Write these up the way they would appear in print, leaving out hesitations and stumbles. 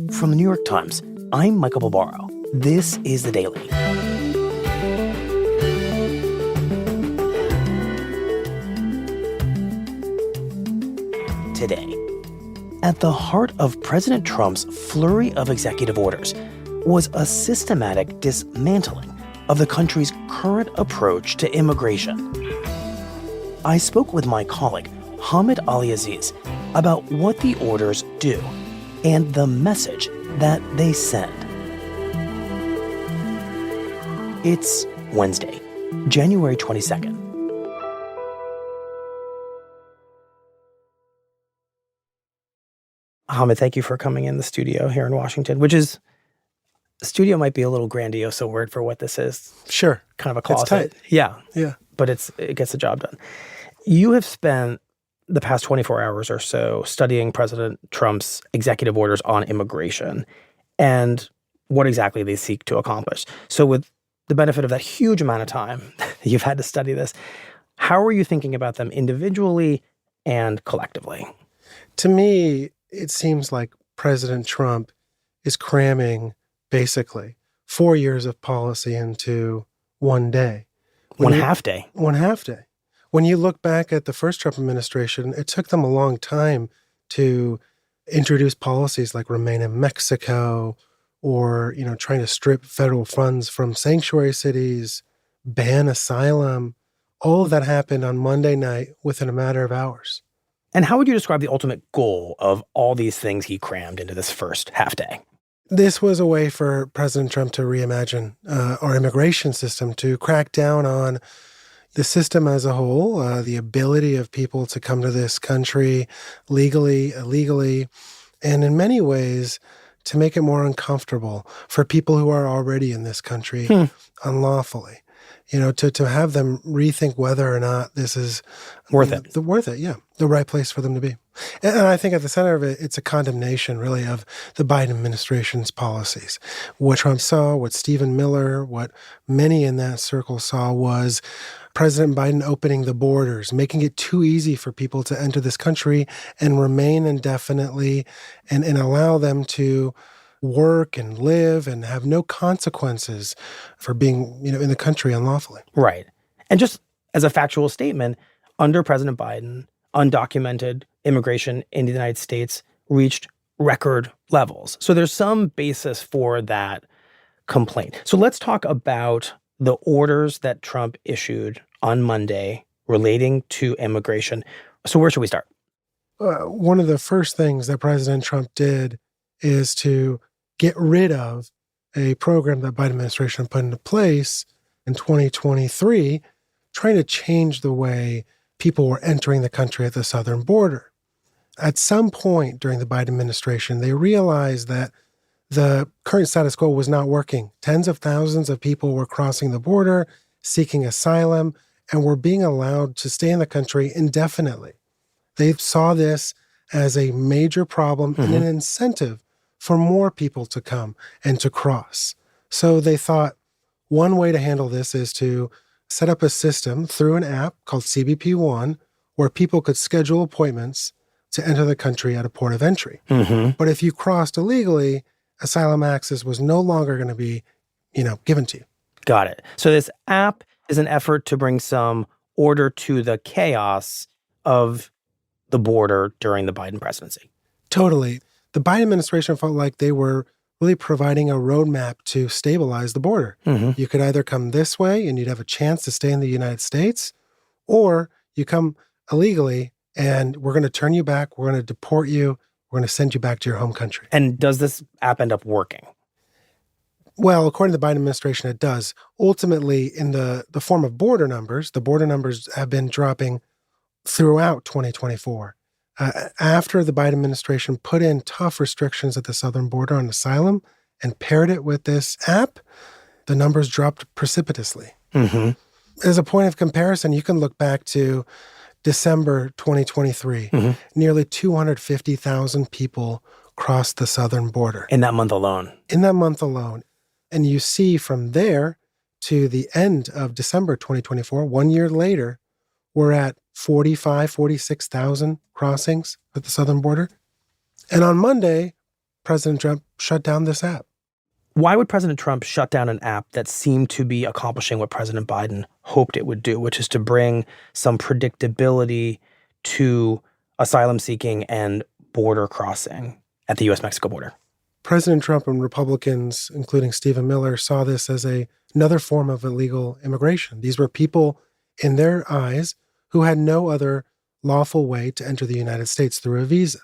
From the New York Times, I'm Michael Barbaro. This is The Daily. Today, at the heart of President Trump's flurry of executive orders was a systematic dismantling of the country's current approach to immigration. I spoke with my colleague, Aleaziz, about what the orders do and the message that they send. It's Wednesday, January 22nd. Hamid, thank you for coming in the studio here in Washington, which is, studio might be a little grandiose a word for what this is. Sure. Kind of a closet. It's tight. Yeah. But it gets the job done. You have spent the past 24 hours or so studying President Trump's executive orders on immigration and what exactly they seek to accomplish. So with the benefit of that huge amount of time that you've had to study this, how are you thinking about them individually and collectively? To me, it seems like President Trump is cramming basically 4 years of policy into one day. One half day. One half day. When you look back at the first Trump administration, it took them a long time to introduce policies like Remain in Mexico or, trying to strip federal funds from sanctuary cities, ban asylum. All of that happened on Monday night within a matter of hours. And how would you describe the ultimate goal of all these things he crammed into this first half day? This was a way for President Trump to reimagine our immigration system, to crack down on the system as a whole, the ability of people to come to this country legally, illegally, and in many ways to make it more uncomfortable for people who are already in this country unlawfully. To have them rethink whether or not this is worth it. The right place for them to be. And I think at the center of it, it's a condemnation, really, of the Biden administration's policies. What Trump saw, what Stephen Miller, what many in that circle saw was President Biden opening the borders, making it too easy for people to enter this country and remain indefinitely and allow them to work and live and have no consequences for being, in the country unlawfully. Right. And just as a factual statement, under President Biden, undocumented immigration in the United States reached record levels. So there's some basis for that complaint. So let's talk about the orders that Trump issued on Monday relating to immigration. So where should we start? One of the first things that President Trump did is to get rid of a program that Biden administration put into place in 2023, trying to change the way people were entering the country at the southern border. At some point during the Biden administration, they realized that the current status quo was not working. Tens of thousands of people were crossing the border, seeking asylum, and were being allowed to stay in the country indefinitely. They saw this as a major problem and an incentive for more people to come and to cross. So they thought one way to handle this is to set up a system through an app called CBP One, where people could schedule appointments to enter the country at a port of entry. But if you crossed illegally, asylum access was no longer going to be, given to you. Got it. So this app is an effort to bring some order to the chaos of the border during the Biden presidency. Totally. The Biden administration felt like they were really providing a roadmap to stabilize the border. You could either come this way and you'd have a chance to stay in the United States, or you come illegally and we're going to turn you back, we're going to deport you, we're going to send you back to your home country. And does this app end up working? Well, according to the Biden administration, it does. Ultimately, in the form of border numbers, the border numbers have been dropping throughout 2024. After the Biden administration put in tough restrictions at the southern border on asylum and paired it with this app, the numbers dropped precipitously. As a point of comparison, you can look back to December 2023. Nearly 250,000 people crossed the southern border. In that month alone. And you see from there to the end of December 2024, 1 year later, we're at 46,000 crossings at the southern border. And on Monday, President Trump shut down this app. Why would President Trump shut down an app that seemed to be accomplishing what President Biden hoped it would do, which is to bring some predictability to asylum seeking and border crossing at the U.S.-Mexico border? President Trump and Republicans, including Stephen Miller, saw this as another form of illegal immigration. These were people, in their eyes, who had no other lawful way to enter the United States through a visa.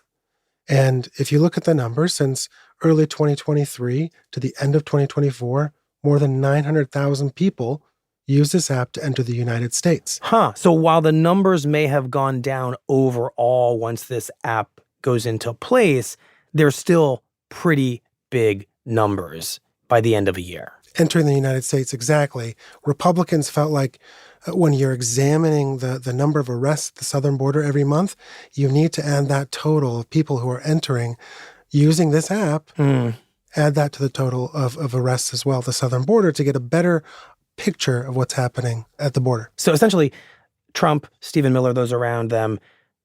And if you look at the numbers, since early 2023 to the end of 2024, more than 900,000 people use this app to enter the United States. So while the numbers may have gone down overall once this app goes into place, they're still pretty big numbers by the end of a year. Entering the United States, exactly. Republicans felt like when you're examining the number of arrests at the southern border every month, you need to add that total of people who are entering using this app, add that to the total of arrests as well at the southern border to get a better picture of what's happening at the border. So essentially, Trump, Stephen Miller, those around them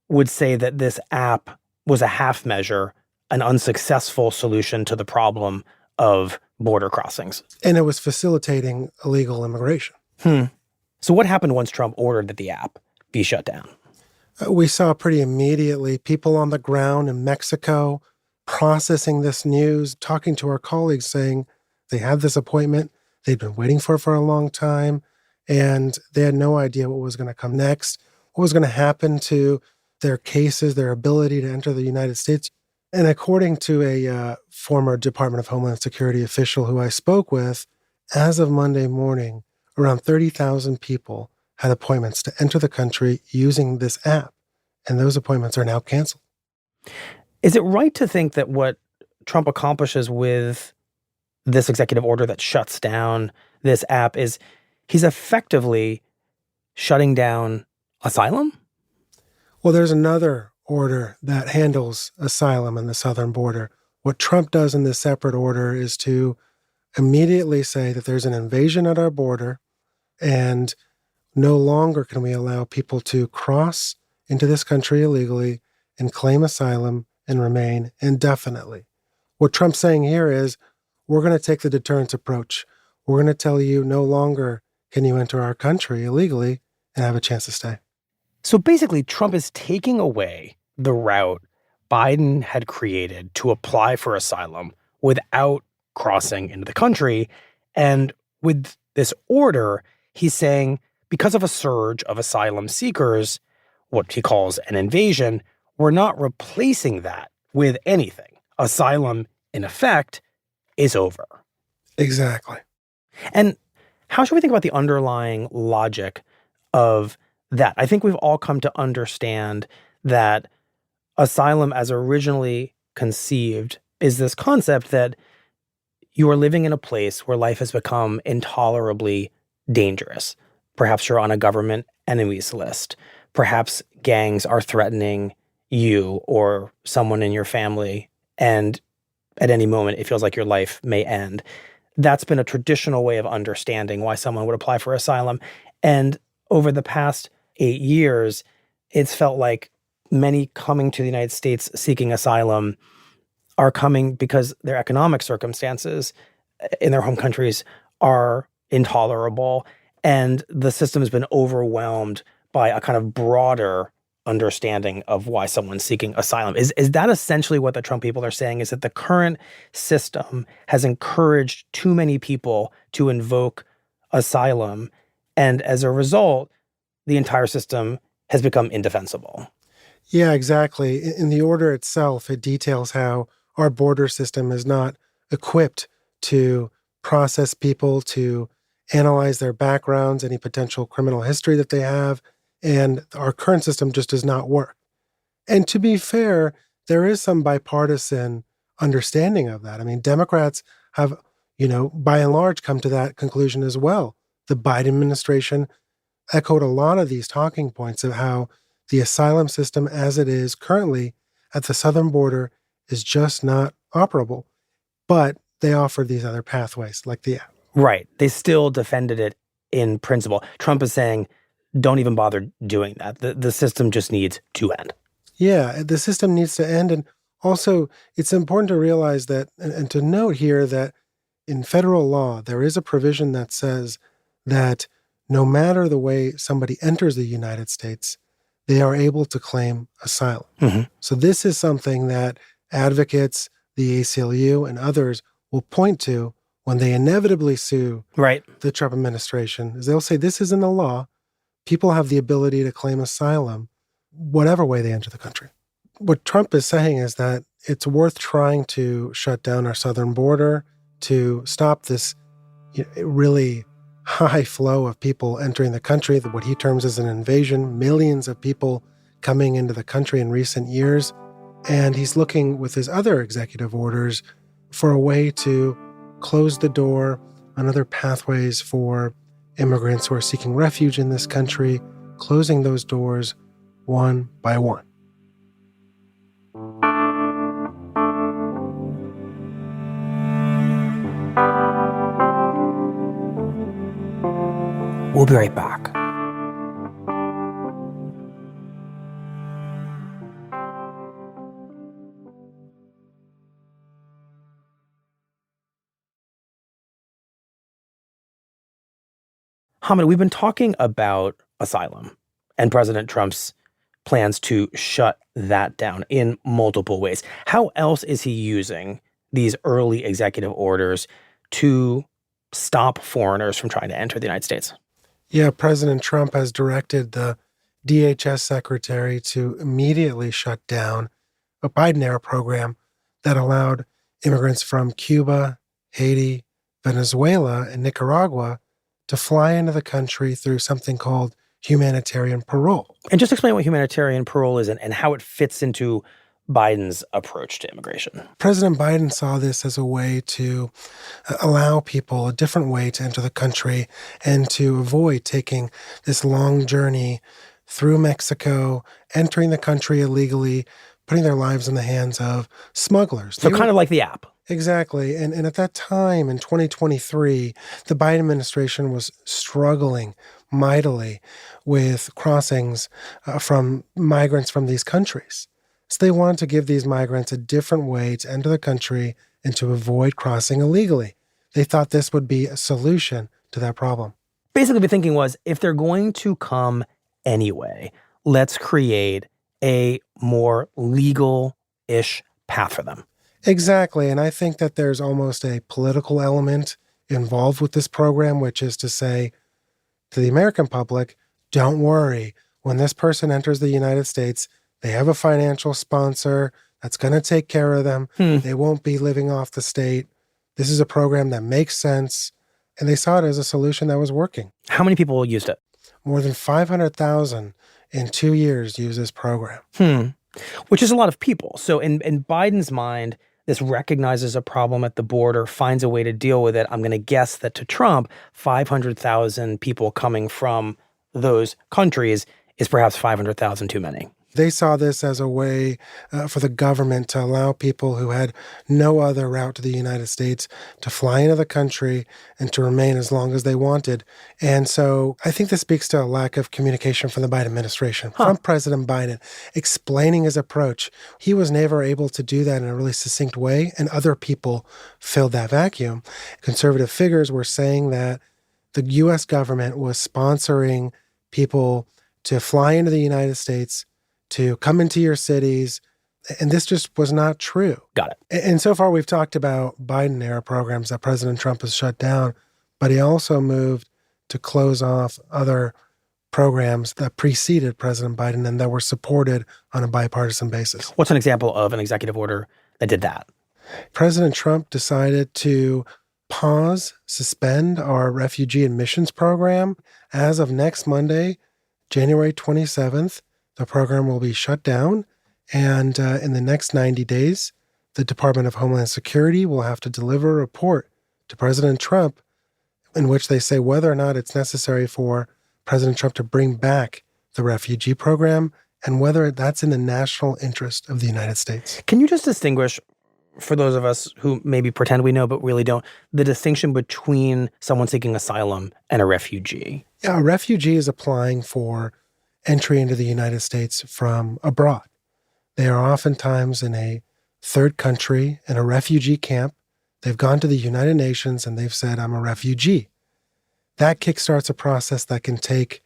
would say that this app was a half measure, an unsuccessful solution to the problem of border crossings. And it was facilitating illegal immigration. So what happened once Trump ordered that the app be shut down? We saw pretty immediately people on the ground in Mexico processing this news, talking to our colleagues saying they had this appointment, they'd been waiting for it for a long time, and they had no idea what was going to come next, what was going to happen to their cases, their ability to enter the United States. And according to a former Department of Homeland Security official who I spoke with, as of Monday morning, around 30,000 people had appointments to enter the country using this app, and those appointments are now canceled. Is it right to think that what Trump accomplishes with this executive order that shuts down this app is he's effectively shutting down asylum? Well, there's another order that handles asylum in the southern border. What Trump does in this separate order is to immediately say that there's an invasion at our border and no longer can we allow people to cross into this country illegally and claim asylum and remain indefinitely. What Trump's saying here is we're going to take the deterrence approach. We're going to tell you no longer can you enter our country illegally and have a chance to stay. So basically, Trump is taking away the route Biden had created to apply for asylum without crossing into the country. And with this order, he's saying because of a surge of asylum seekers, what he calls an invasion, we're not replacing that with anything. Asylum, in effect, is over. Exactly. And how should we think about the underlying logic of that? I think we've all come to understand that asylum, as originally conceived, is this concept that you are living in a place where life has become intolerably dangerous. Perhaps you're on a government enemies list. Perhaps gangs are threatening you or someone in your family, and at any moment it feels like your life may end. That's been a traditional way of understanding why someone would apply for asylum. And over the past 8 years, it's felt like many coming to the United States seeking asylum are coming because their economic circumstances in their home countries are intolerable, and the system has been overwhelmed by a kind of broader understanding of why someone's seeking asylum. Is that essentially what the Trump people are saying, is that the current system has encouraged too many people to invoke asylum, and as a result, the entire system has become indefensible? Yeah, exactly. In the order itself, it details how our border system is not equipped to process people, to analyze their backgrounds, any potential criminal history that they have, and our current system just does not work. And to be fair, there is some bipartisan understanding of that. I mean, Democrats have, by and large come to that conclusion as well. The Biden administration echoed a lot of these talking points of how the asylum system as it is currently at the southern border is just not operable. But they offered these other pathways like the app. Right. They still defended it in principle. Trump is saying, don't even bother doing that. The system just needs to end. Yeah, the system needs to end. And Also, it's important to realize that, and to note here that in federal law, there is a provision that says that no matter the way somebody enters the United States, they are able to claim asylum. Mm-hmm. So this is something that advocates, the ACLU, and others will point to when they inevitably sue Right. the Trump administration, is they'll say this is in the law. People have the ability to claim asylum whatever way they enter the country. What Trump is saying is that it's worth trying to shut down our southern border to stop this really high flow of people entering the country, what he terms as an invasion, millions of people coming into the country in recent years. And he's looking with his other executive orders for a way to close the door on other pathways for immigrants who are seeking refuge in this country, closing those doors one by one. We'll be right back. Hamid, we've been talking about asylum and President Trump's plans to shut that down in multiple ways. How else is he using these early executive orders to stop foreigners from trying to enter the United States? Yeah, President Trump has directed the DHS secretary to immediately shut down a Biden-era program that allowed immigrants from Cuba, Haiti, Venezuela, and Nicaragua to fly into the country through something called humanitarian parole. And just explain what humanitarian parole is and how it fits into Biden's approach to immigration. President Biden saw this as a way to allow people a different way to enter the country and to avoid taking this long journey through Mexico, entering the country illegally, putting their lives in the hands of smugglers. So kind of like the app. Exactly. And at that time in 2023, the Biden administration was struggling mightily with crossings from migrants from these countries. So they wanted to give these migrants a different way to enter the country and to avoid crossing illegally. They thought this would be a solution to that problem. Basically, the thinking was, if they're going to come anyway, let's create a more legal-ish path for them. Exactly. And I think that there's almost a political element involved with this program, which is to say to the American public, don't worry. When this person enters the United States, they have a financial sponsor that's going to take care of them. They won't be living off the state. This is a program that makes sense. And they saw it as a solution that was working. How many people used it? More than 500,000 in 2 years use this program. Which is a lot of people. So in Biden's mind, this recognizes a problem at the border, finds a way to deal with it. I'm going to guess that to Trump, 500,000 people coming from those countries is perhaps 500,000 too many. They saw this as a way for the government to allow people who had no other route to the United States to fly into the country and to remain as long as they wanted. And so I think this speaks to a lack of communication from the Biden administration, from President Biden, explaining his approach. He was never able to do that in a really succinct way, and other people filled that vacuum. Conservative figures were saying that the U.S. government was sponsoring people to fly into the United States, to come into your cities, and this just was not true. Got it. And so far we've talked about Biden-era programs that President Trump has shut down, but he also moved to close off other programs that preceded President Biden and that were supported on a bipartisan basis. What's an example of an executive order that did that? President Trump decided to suspend our refugee admissions program. As of next Monday, January 27th, the program will be shut down, and in the next 90 days, the Department of Homeland Security will have to deliver a report to President Trump in which they say whether or not it's necessary for President Trump to bring back the refugee program and whether that's in the national interest of the United States. Can you just distinguish, for those of us who maybe pretend we know but really don't, the distinction between someone seeking asylum and a refugee? Yeah, a refugee is applying for entry into the United States from abroad. They are oftentimes in a third country in a refugee camp. They've gone to the United Nations and they've said, I'm a refugee. That kickstarts a process that can take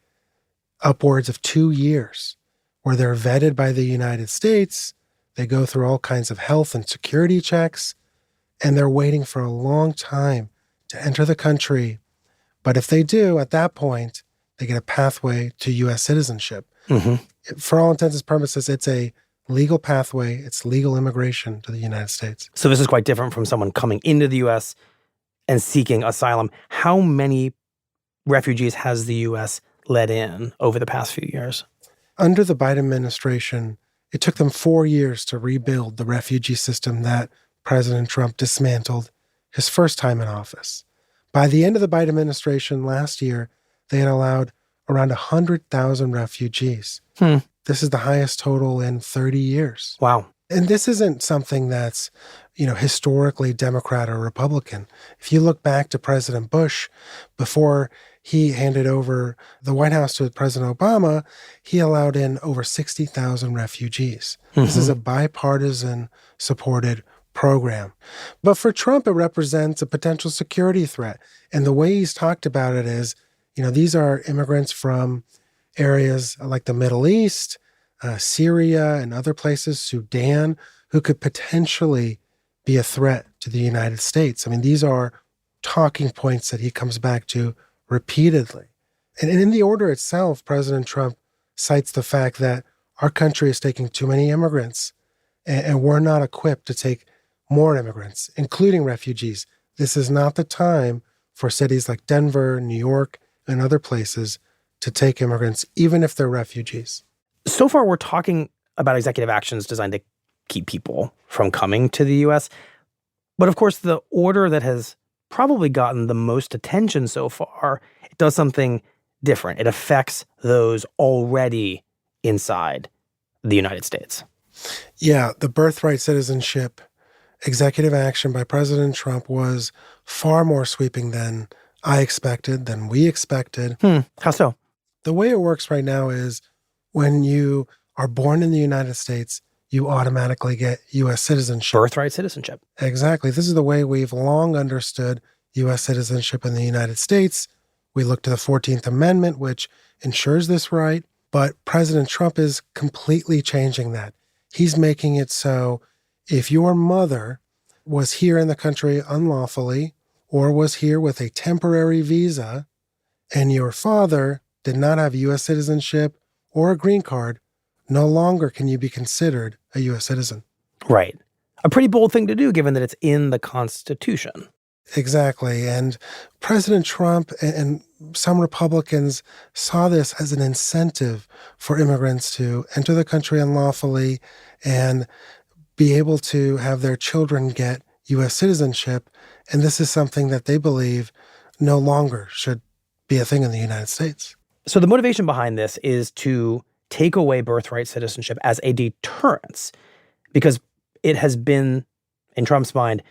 upwards of 2 years, where they're vetted by the United States. They go through all kinds of health and security checks, and they're waiting for a long time to enter the country. But if they do, at that point, they get a pathway to U.S. citizenship. Mm-hmm. For all intents and purposes, it's a legal pathway. It's legal immigration to the United States. So this is quite different from someone coming into the U.S. and seeking asylum. How many refugees has the U.S. let in over the past few years? Under the Biden administration, it took them 4 years to rebuild the refugee system that President Trump dismantled his first time in office. By the end of the Biden administration last year, they had allowed around 100,000 refugees. This is the highest total in 30 years. Wow. And this isn't something that's, historically Democrat or Republican. If you look back to President Bush, before he handed over the White House to President Obama, he allowed in over 60,000 refugees. Mm-hmm. This is a bipartisan supported program. But for Trump, it represents a potential security threat. And the way he's talked about it is, these are immigrants from areas like the Middle East, Syria, and other places, Sudan, who could potentially be a threat to the United States. I mean, these are talking points that he comes back to repeatedly. And in the order itself, President Trump cites the fact that our country is taking too many immigrants, and we're not equipped to take more immigrants, including refugees. This is not the time for cities like Denver, New York, and other places to take immigrants, even if they're refugees. So far, we're talking about executive actions designed to keep people from coming to the U.S. But of course, the order that has probably gotten the most attention so far, it does something different. It affects those already inside the United States. Yeah, the birthright citizenship executive action by President Trump was far more sweeping than I expected, than we expected. How so? The way it works right now is when you are born in the United States, you automatically get U.S. citizenship. Birthright citizenship. Exactly. This is the way we've long understood U.S. citizenship in the United States. We look to the 14th Amendment, which ensures this right. But President Trump is completely changing that. He's making it so if your mother was here in the country unlawfully or was here with a temporary visa and your father did not have U.S. citizenship or a green card, no longer can you be considered a U.S. citizen. Right. A pretty bold thing to do, given that it's in the Constitution. Exactly. And President Trump and some Republicans saw this as an incentive for immigrants to enter the country unlawfully and be able to have their children get U.S. citizenship. And this is something that they believe no longer should be a thing in the United States. So the motivation behind this is to take away birthright citizenship as a deterrence, because it has been, in Trump's mind,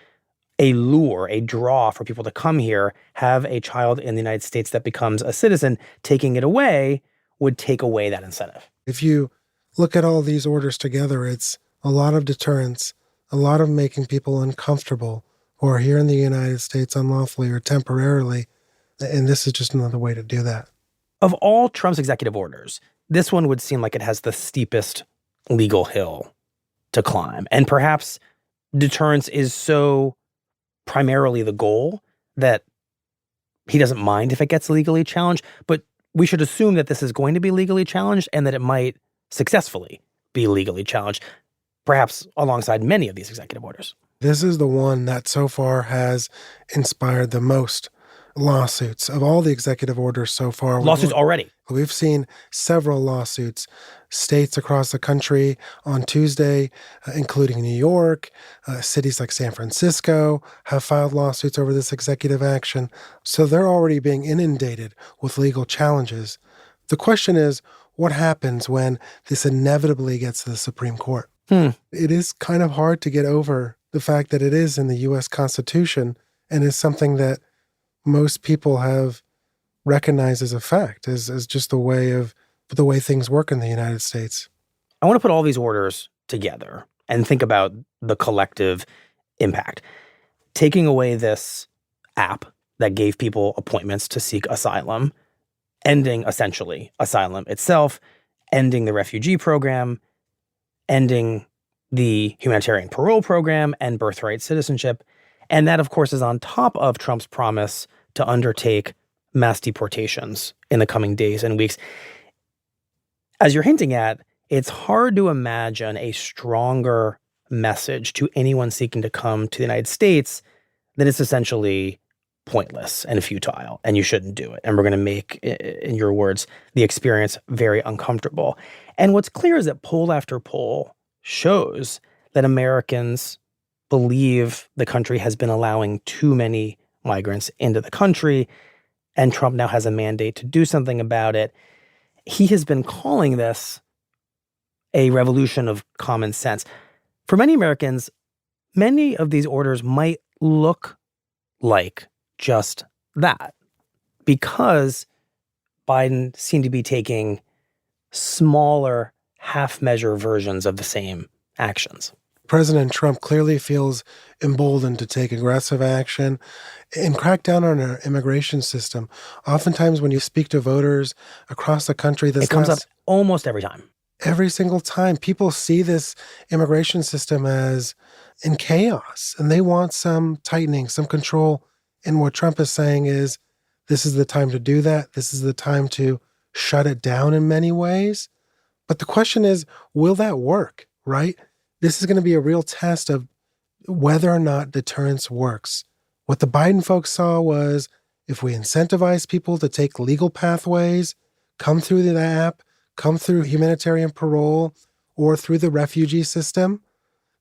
a lure, a draw for people to come here, have a child in the United States that becomes a citizen. Taking it away would take away that incentive. If you look at all these orders together, it's a lot of deterrence, a lot of making people uncomfortable who are here in the United States unlawfully or temporarily. And this is just another way to do that. Of all Trump's executive orders, this one would seem like it has the steepest legal hill to climb. And perhaps deterrence is so primarily the goal that he doesn't mind if it gets legally challenged. But we should assume that this is going to be legally challenged and that it might successfully be legally challenged, perhaps alongside many of these executive orders. This is the one that so far has inspired the most lawsuits of all the executive orders so far. Lawsuits already. We've seen several lawsuits, states across the country on Tuesday, including New York. Cities like San Francisco have filed lawsuits over this executive action. So they're already being inundated with legal challenges. The question is, what happens when this inevitably gets to the Supreme Court? It is kind of hard to get over the fact that it is in the U.S. Constitution and is something that most people have recognized as a fact, as just the way things work in the United States. I want to put all these orders together and think about the collective impact. Taking away this app that gave people appointments to seek asylum, ending essentially asylum itself, ending the refugee program, ending the humanitarian parole program and birthright citizenship. And that, of course, is on top of Trump's promise to undertake mass deportations in the coming days and weeks. As you're hinting at, it's hard to imagine a stronger message to anyone seeking to come to the United States that it's essentially pointless and futile, and you shouldn't do it. And we're going to make, in your words, the experience very uncomfortable. And what's clear is that poll after poll shows that Americans believe the country has been allowing too many migrants into the country, and Trump now has a mandate to do something about it. He has been calling this a revolution of common sense. For many Americans, many of these orders might look like just that, because Biden seemed to be taking smaller, half-measure versions of the same actions. President Trump clearly feels emboldened to take aggressive action and crack down on our immigration system. Oftentimes when you speak to voters across the country, it comes up almost every time. Every single time, people see this immigration system as in chaos, and they want some tightening, some control. And what Trump is saying is, this is the time to do that. This is the time to shut it down in many ways. But the question is, will that work, right? This is going to be a real test of whether or not deterrence works. What the Biden folks saw was, if we incentivize people to take legal pathways, come through the app, come through humanitarian parole, or through the refugee system,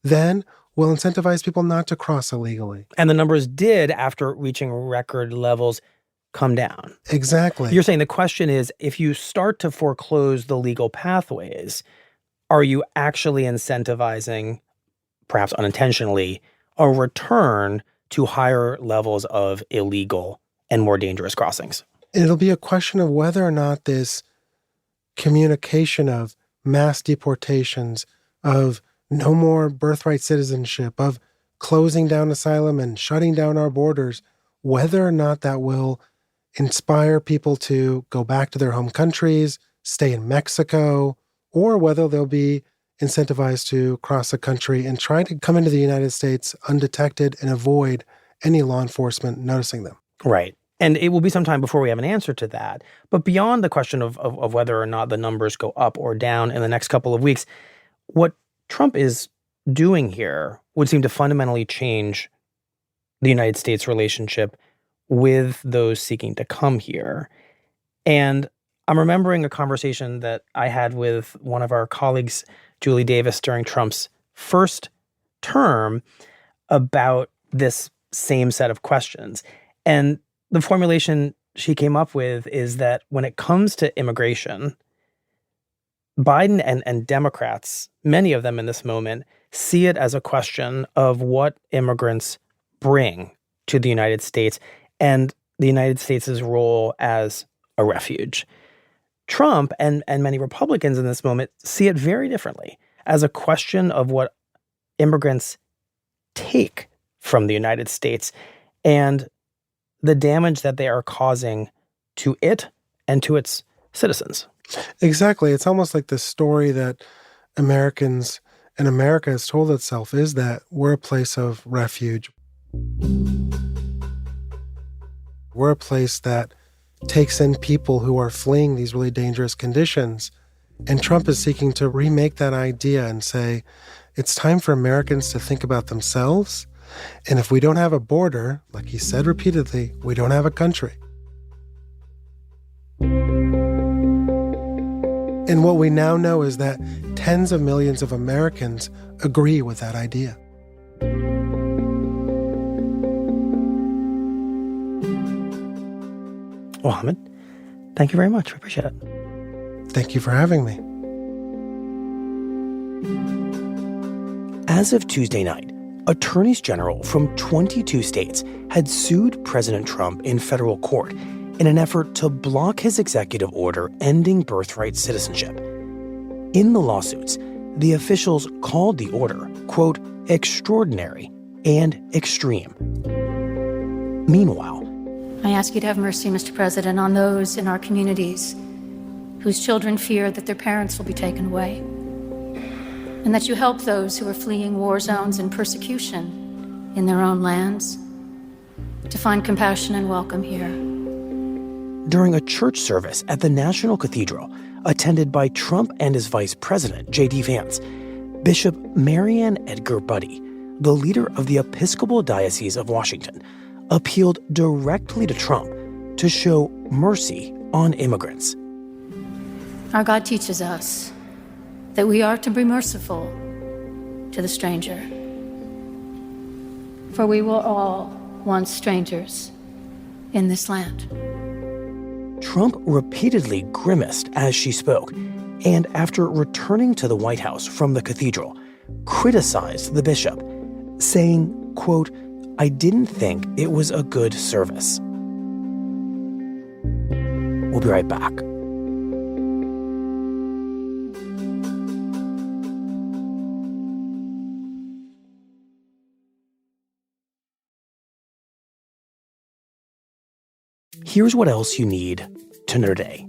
then we'll incentivize people not to cross illegally. And the numbers did, after reaching record levels, come down. Exactly. You're saying the question is, if you start to foreclose the legal pathways, are you actually incentivizing, perhaps unintentionally, a return to higher levels of illegal and more dangerous crossings? It'll be a question of whether or not this communication of mass deportations, of no more birthright citizenship, of closing down asylum and shutting down our borders, whether or not that will inspire people to go back to their home countries, stay in Mexico, or whether they'll be incentivized to cross the country and try to come into the United States undetected and avoid any law enforcement noticing them. Right. And it will be some time before we have an answer to that. But beyond the question of whether or not the numbers go up or down in the next couple of weeks, what Trump is doing here would seem to fundamentally change the United States' relationship with those seeking to come here. And I'm remembering a conversation that I had with one of our colleagues, Julie Davis, during Trump's first term about this same set of questions. And the formulation she came up with is that when it comes to immigration, Biden and Democrats, many of them in this moment, see it as a question of what immigrants bring to the United States and the United States' role as a refuge. Trump and many Republicans in this moment see it very differently, as a question of what immigrants take from the United States and the damage that they are causing to it and to its citizens. Exactly. It's almost like the story that Americans and America has told itself is that we're a place of refuge. We're a place that takes in people who are fleeing these really dangerous conditions. And Trump is seeking to remake that idea and say, it's time for Americans to think about themselves. And if we don't have a border, like he said repeatedly, we don't have a country. And what we now know is that tens of millions of Americans agree with that idea. Well, Hamid, thank you very much. We appreciate it. Thank you for having me. As of Tuesday night, attorneys general from 22 states had sued President Trump in federal court in an effort to block his executive order ending birthright citizenship. In the lawsuits, The officials called the order, quote, extraordinary and extreme. Meanwhile, I ask you to have mercy, Mr. President, on those in our communities whose children fear that their parents will be taken away, and that you help those who are fleeing war zones and persecution in their own lands to find compassion and welcome here. During a church service at the National Cathedral, attended by Trump and his vice president, J.D. Vance, Bishop Marianne Edgar Budde, the leader of the Episcopal Diocese of Washington, appealed directly to Trump to show mercy on immigrants. Our God teaches us that we are to be merciful to the stranger, for we were all once strangers in this land. Trump repeatedly grimaced as she spoke, and after returning to the White House from the cathedral, criticized the bishop, saying, quote, I didn't think it was a good service. We'll be right back. Here's what else you need to know today.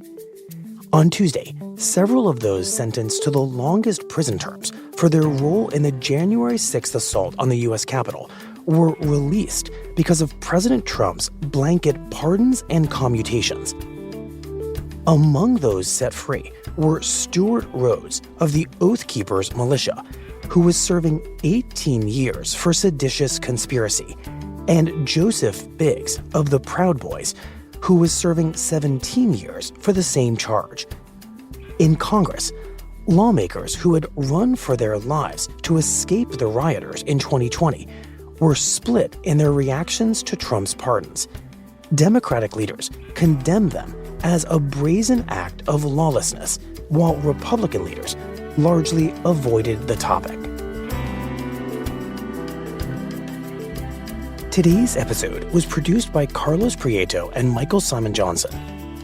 On Tuesday, several of those sentenced to the longest prison terms for their role in the January 6th assault on the U.S. Capitol were released because of President Trump's blanket pardons and commutations. Among those set free were Stuart Rhodes of the Oath Keepers militia, who was serving 18 years for seditious conspiracy, and Joseph Biggs of the Proud Boys, who was serving 17 years for the same charge. In Congress, lawmakers who had run for their lives to escape the rioters in 2020 were split in their reactions to Trump's pardons. Democratic leaders condemned them as a brazen act of lawlessness, while Republican leaders largely avoided the topic. Today's episode was produced by Carlos Prieto and Michael Simon Johnson.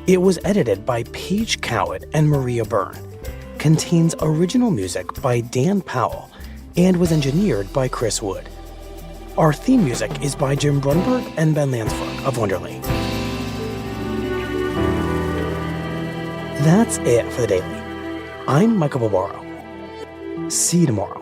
It was edited by Paige Cowett and Maria Byrne, contains original music by Dan Powell, and was engineered by Chris Wood. Our theme music is by Jim Brunberg and Ben Lansford of Wonderly. That's it for the Daily. I'm Michael Barbaro. See you tomorrow.